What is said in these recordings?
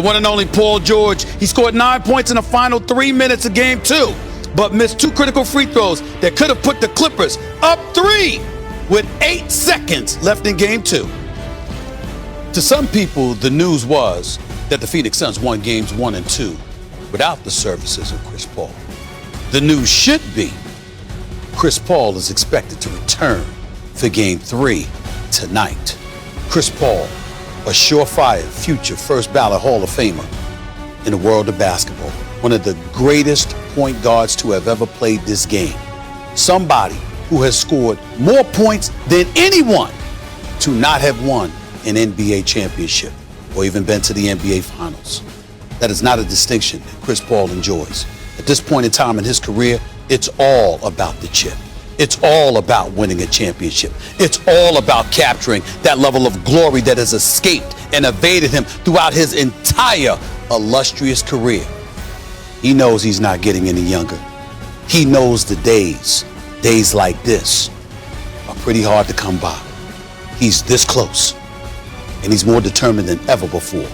The one and only Paul George. He scored 9 points in the final 3 minutes of Game 2, but missed 2 critical free throws that could have put the Clippers up 3 with 8 seconds left in Game 2. To some people, the news was that the Phoenix Suns won Games 1 and 2 without the services of Chris Paul. The news should be Chris Paul is expected to return for Game 3 tonight. Chris Paul, a surefire future first ballot Hall of Famer in the world of basketball, one of the greatest point guards to have ever played this game. Somebody who has scored more points than anyone to not have won an NBA championship or even been to the NBA Finals. That is not a distinction that Chris Paul enjoys. At this point in time in his career, it's all about the chip. It's all about winning a championship. It's all about capturing that level of glory that has escaped and evaded him throughout his entire illustrious career. He knows he's not getting any younger. He knows the days like this are pretty hard to come by. He's this close, and he's more determined than ever before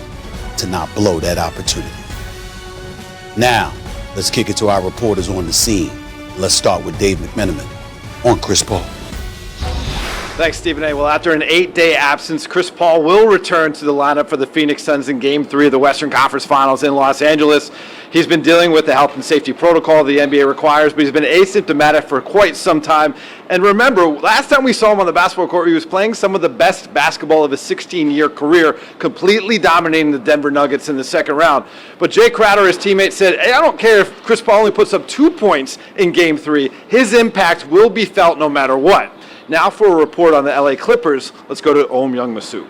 to not blow that opportunity. Now, let's kick it to our reporters on the scene. Let's start with Dave McMenamin on Chris Paul. Thanks, Stephen A. Well, after an 8-day absence, Chris Paul will return to the lineup for the Phoenix Suns in Game 3 of the Western Conference Finals in Los Angeles. He's been dealing with the health and safety protocol the NBA requires, but he's been asymptomatic for quite some time. And remember, last time we saw him on the basketball court, he was playing some of the best basketball of his 16-year career, completely dominating the Denver Nuggets in the second round. But Jay Crowder, his teammate, said, hey, I don't care if Chris Paul only puts up 2 points in Game 3. His impact will be felt no matter what. Now for a report on the LA Clippers, let's go to Om Young-Masu.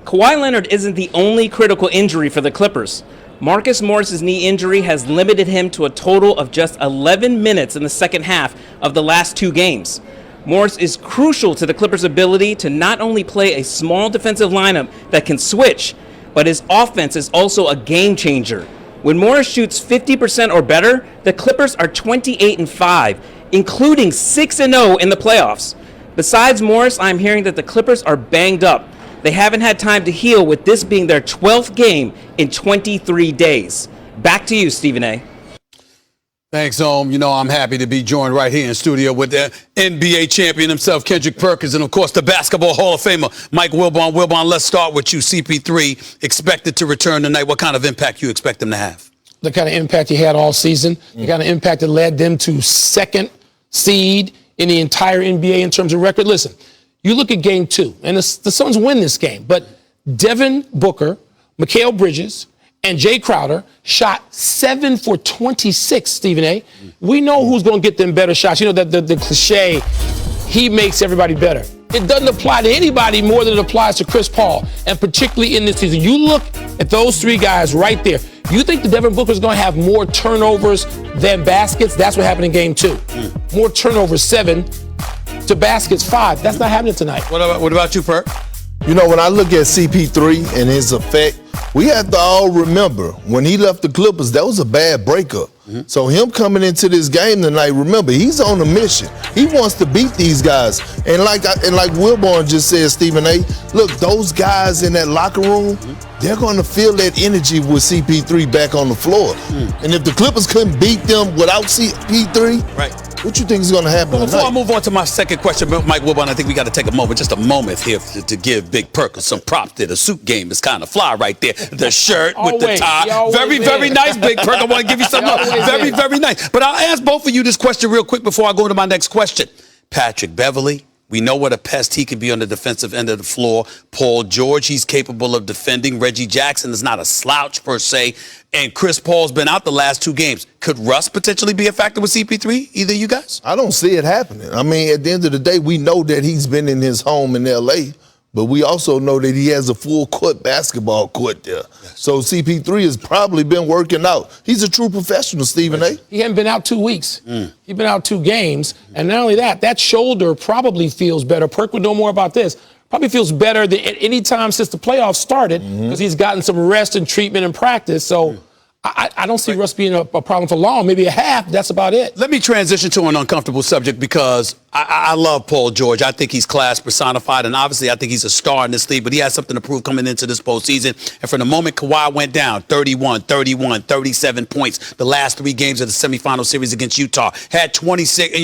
Kawhi Leonard isn't the only critical injury for the Clippers. Marcus Morris's knee injury has limited him to a total of just 11 minutes in the second half of the last 2 games. Morris is crucial to the Clippers' ability to not only play a small defensive lineup that can switch, but his offense is also a game changer. When Morris shoots 50% or better, the Clippers are 28-5, including 6-0 in the playoffs. Besides Morris, I'm hearing that the Clippers are banged up. They haven't had time to heal, with this being their 12th game in 23 days. Back to you, Stephen A. Thanks, Om. You know, I'm happy to be joined right here in studio with the NBA champion himself, Kendrick Perkins, and, of course, the Basketball Hall of Famer, Mike Wilbon. Wilbon, let's start with you. CP3 expected to return tonight. What kind of impact you expect him to have? The kind of impact he had all season, the kind of impact that led them to second seed in the entire NBA in terms of record. Listen, you look at Game 2, and the Suns win this game, but Devin Booker, Mikal Bridges, and Jay Crowder shot 7 for 26, Stephen A. We know who's going to get them better shots. You know, the cliche, he makes everybody better. It doesn't apply to anybody more than it applies to Chris Paul, and particularly in this season. You look at those 3 guys right there. You think that Devin Booker is going to have more turnovers than baskets? That's what happened in Game 2. More turnovers, 7 to baskets, 5. That's not happening tonight. What about you, Perk? You know, when I look at CP3 and his effect, we have to all remember when he left the Clippers, that was a bad breakup. So him coming into this game tonight, remember, he's on a mission. He wants to beat these guys. And like Wilborn just said, Stephen A., look, those guys in that locker room, they're going to feel that energy with CP3 back on the floor. And if the Clippers couldn't beat them without CP3, right, what you think is going to happen tonight? Before I move on to my second question, Mike Wilbon, I think we got to take just a moment here to give Big Perkins some props there. The suit game is kind of fly right there. The shirt with the tie. Very, very nice, Big Perk. I want to give you some love. Very, very nice. But I'll ask both of you this question real quick before I go to my next question. Patrick Beverley, we know what a pest he can be on the defensive end of the floor. Paul George, he's capable of defending. Reggie Jackson is not a slouch per se. And Chris Paul's been out the last 2 games. Could Russ potentially be a factor with CP3? Either of you guys? I don't see it happening. I mean, at the end of the day, we know that he's been in his home in L.A., but we also know that he has a full court basketball court there. Yes. So CP3 has probably been working out. He's a true professional, Stephen A. He hadn't been out 2 weeks. He's been out 2 games. And not only that, that shoulder probably feels better. Perk would know more about this. Probably feels better than at any time since the playoffs started because he's gotten some rest and treatment and practice. So I don't see Russ being a problem for long. Maybe a half. That's about it. Let me transition to an uncomfortable subject because I love Paul George. I think he's class personified, and obviously I think he's a star in this league, but he has something to prove coming into this postseason. And from the moment Kawhi went down, 31, 31, 37 points, the last 3 games of the semifinal series against Utah, had 26,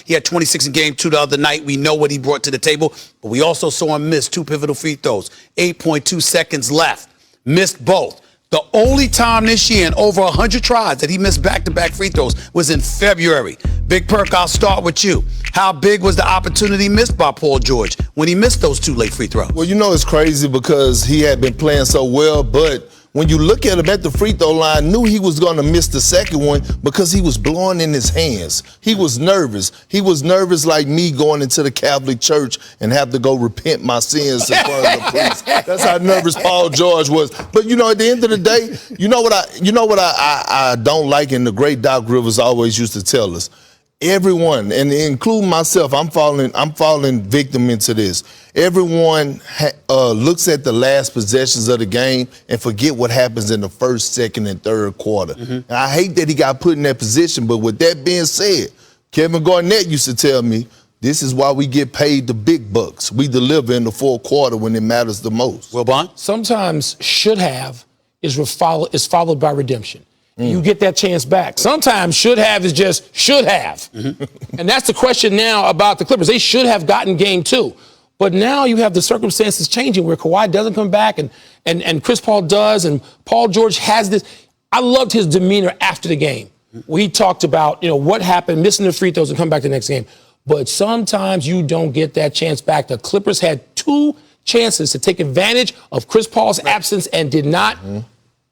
he had 26 in game 2 the other night. We know what he brought to the table, but we also saw him miss 2 pivotal free throws, 8.2 seconds left, missed both. The only time this year in over 100 tries that he missed back-to-back free throws was in February. Big Perk, I'll start with you. How big was the opportunity missed by Paul George when he missed those 2 late free throws? Well, it's crazy because he had been playing so well, but when you look at him at the free throw line, knew he was going to miss the second one because he was blowing in his hands. He was nervous. He was nervous like me going into the Catholic Church and have to go repent my sins in front of the priest. That's how nervous Paul George was. But, at the end of the day, you know what I don't like, and the great Doc Rivers always used to tell us. Everyone, and including myself, I'm falling victim into this. Everyone looks at the last possessions of the game and forget what happens in the first, second, and third quarter. And I hate that he got put in that position, but with that being said, Kevin Garnett used to tell me, this is why we get paid the big bucks. We deliver in the fourth quarter when it matters the most. Well, Bond? Sometimes should have is followed by redemption. You get that chance back. Sometimes should have is just should have. And that's the question now about the Clippers. They should have gotten game 2. But now you have the circumstances changing where Kawhi doesn't come back and Chris Paul does, and Paul George has this. I loved his demeanor after the game. We talked about, what happened, missing the free throws and come back the next game. But sometimes you don't get that chance back. The Clippers had 2 chances to take advantage of Chris Paul's absence and did not.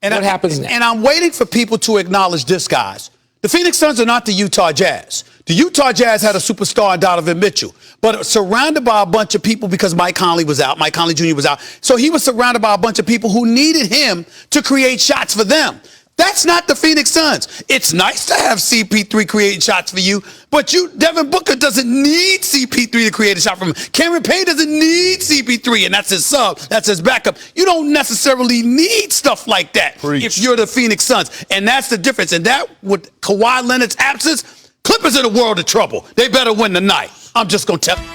And what happens next? And I'm waiting for people to acknowledge this, guys. The Phoenix Suns are not the Utah Jazz. The Utah Jazz had a superstar in Donovan Mitchell, but surrounded by a bunch of people because Mike Conley was out. Mike Conley Jr. was out. So he was surrounded by a bunch of people who needed him to create shots for them. That's not the Phoenix Suns. It's nice to have CP3 creating shots for you, but Devin Booker doesn't need CP3 to create a shot for him. Cameron Payne doesn't need CP3, and that's his sub. That's his backup. You don't necessarily need stuff like that if you're the Phoenix Suns, and that's the difference. And that, with Kawhi Leonard's absence, Clippers in a world of trouble. They better win tonight. I'm just going to tell you.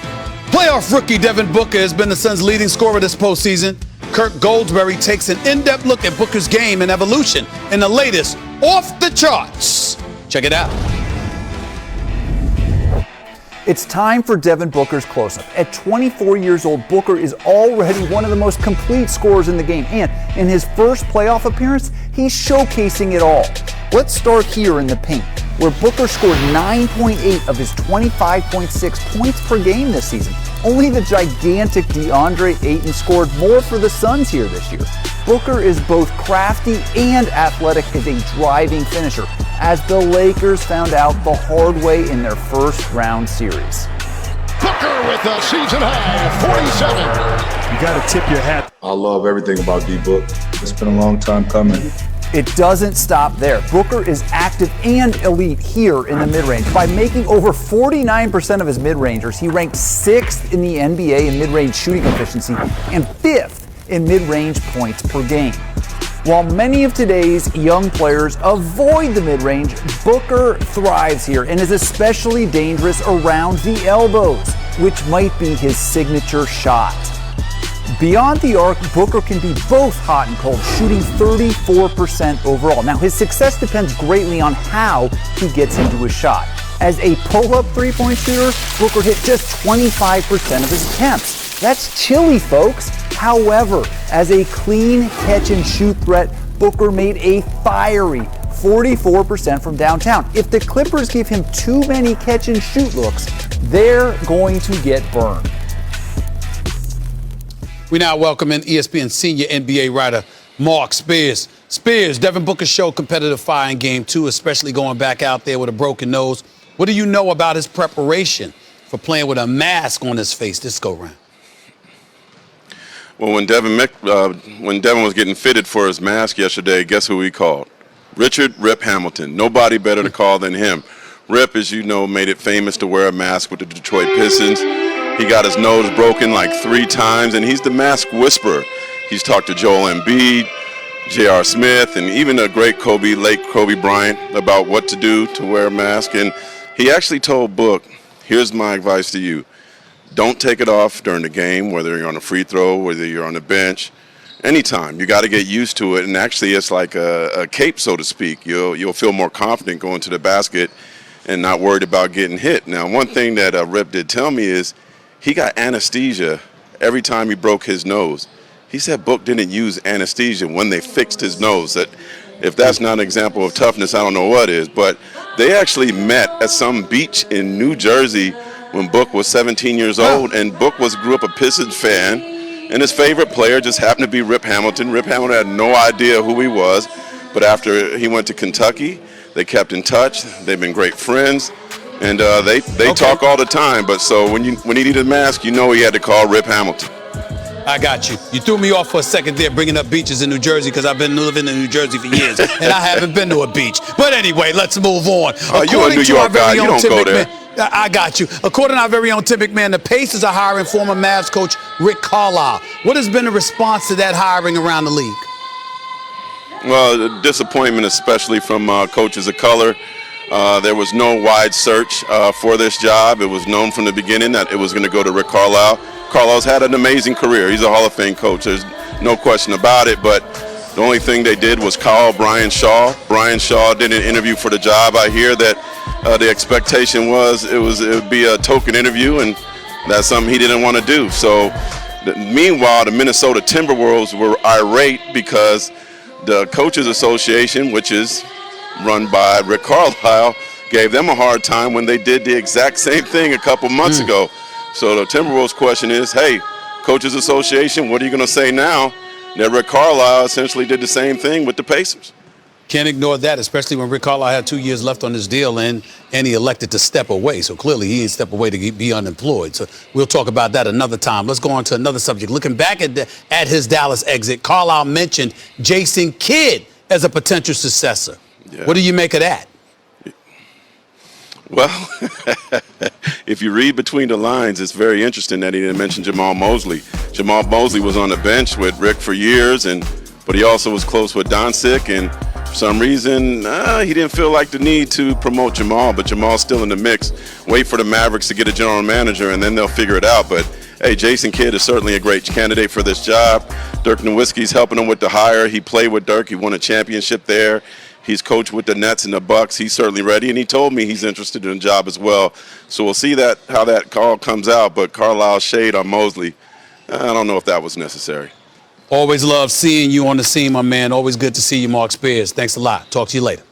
Playoff rookie Devin Booker has been the Suns' leading scorer this postseason. Kirk Goldsberry takes an in-depth look at Booker's game and evolution in the latest Off the Charts. Check it out. It's time for Devin Booker's close-up. At 24 years old, Booker is already one of the most complete scorers in the game. And in his first playoff appearance, he's showcasing it all. Let's start here in the paint, where Booker scored 9.8 of his 25.6 points per game this season. Only the gigantic DeAndre Ayton scored more for the Suns here this year. Booker is both crafty and athletic as a driving finisher, as the Lakers found out the hard way in their first round series. Booker with a season high 47. You got to tip your hat. I love everything about D-Book. It's been a long time coming. It doesn't stop there. Booker is active and elite here in the mid-range. By making over 49% of his mid-rangers, he ranked 6th in the NBA in mid-range shooting efficiency and 5th in mid-range points per game. While many of today's young players avoid the mid-range, Booker thrives here and is especially dangerous around the elbows, which might be his signature shot. Beyond the arc, Booker can be both hot and cold, shooting 34% overall. Now, his success depends greatly on how he gets into his shot. As a pull-up three-point shooter, Booker hit just 25% of his attempts. That's chilly, folks. However, as a clean catch-and-shoot threat, Booker made a fiery 44% from downtown. If the Clippers give him too many catch-and-shoot looks, they're going to get burned. We now welcome in ESPN senior NBA writer Mark Spears. Spears, Devin Booker showed competitive fire in Game 2, especially going back out there with a broken nose. What do you know about his preparation for playing with a mask on his face this go-round? Well, when Devin was getting fitted for his mask yesterday, guess who he called? Richard Rip Hamilton. Nobody better to call than him. Rip, as you know, made it famous to wear a mask with the Detroit Pistons. He got his nose broken like 3 times, and he's the mask whisperer. He's talked to Joel Embiid, J.R. Smith, and even a great late Kobe Bryant, about what to do to wear a mask. And he actually told Book, here's my advice to you. Don't take it off during the game, whether you're on a free throw, whether you're on the bench, anytime. You got to get used to it. And actually, it's like a cape, so to speak. You'll feel more confident going to the basket and not worried about getting hit. Now, one thing that Rip did tell me is he got anesthesia every time he broke his nose. He said Book didn't use anesthesia when they fixed his nose. That if that's not an example of toughness, I don't know what is. But they actually met at some beach in New Jersey when Book was 17 years old, and Book grew up a Pistons fan, and his favorite player just happened to be Rip Hamilton. Rip Hamilton had no idea who he was, but after he went to Kentucky, they kept in touch. They've been great friends, and they talk all the time. But so when he needed a mask, you know he had to call Rip Hamilton. I got you. You threw me off for a second there bringing up beaches in New Jersey because I've been living in New Jersey for years, and I haven't been to a beach. But anyway, let's move on. You're a New York guy. You don't go there. I got you. According to our very own Tim McMahon, the Pacers are hiring former Mavs coach Rick Carlisle. What has been the response to that hiring around the league? Well, disappointment, especially from coaches of color. There was no wide search for this job. It was known from the beginning that it was going to go to Rick Carlisle. Carlisle's had an amazing career. He's a Hall of Fame coach. There's no question about it. But the only thing they did was call Brian Shaw. Brian Shaw did an interview for the job. I hear that the expectation was it would be a token interview, and that's something he didn't want to do. So, meanwhile, the Minnesota Timberwolves were irate because the Coaches Association, which is run by Rick Carlisle, gave them a hard time when they did the exact same thing a couple months ago. So the Timberwolves' question is, hey, Coaches Association, what are you going to say now that Rick Carlisle essentially did the same thing with the Pacers? Can't ignore that, especially when Rick Carlisle had 2 years left on his deal and he elected to step away. So clearly he didn't step away to be unemployed. So we'll talk about that another time. Let's go on to another subject. Looking back at his Dallas exit, Carlisle mentioned Jason Kidd as a potential successor. Yeah. What do you make of that? Well, if you read between the lines, it's very interesting that he didn't mention Jamal Mosley. Jamal Mosley was on the bench with Rick for years, but he also was close with Doncic, and for some reason, he didn't feel like the need to promote Jamal, but Jamal's still in the mix. Wait for the Mavericks to get a general manager, and then they'll figure it out. But, hey, Jason Kidd is certainly a great candidate for this job. Dirk Nowitzki's helping him with the hire. He played with Dirk. He won a championship there. He's coached with the Nets and the Bucks. He's certainly ready, and he told me he's interested in the job as well. So we'll see how that call comes out. But Carlisle's shade on Mosley, I don't know if that was necessary. Always love seeing you on the scene, my man. Always good to see you, Mark Spears. Thanks a lot. Talk to you later.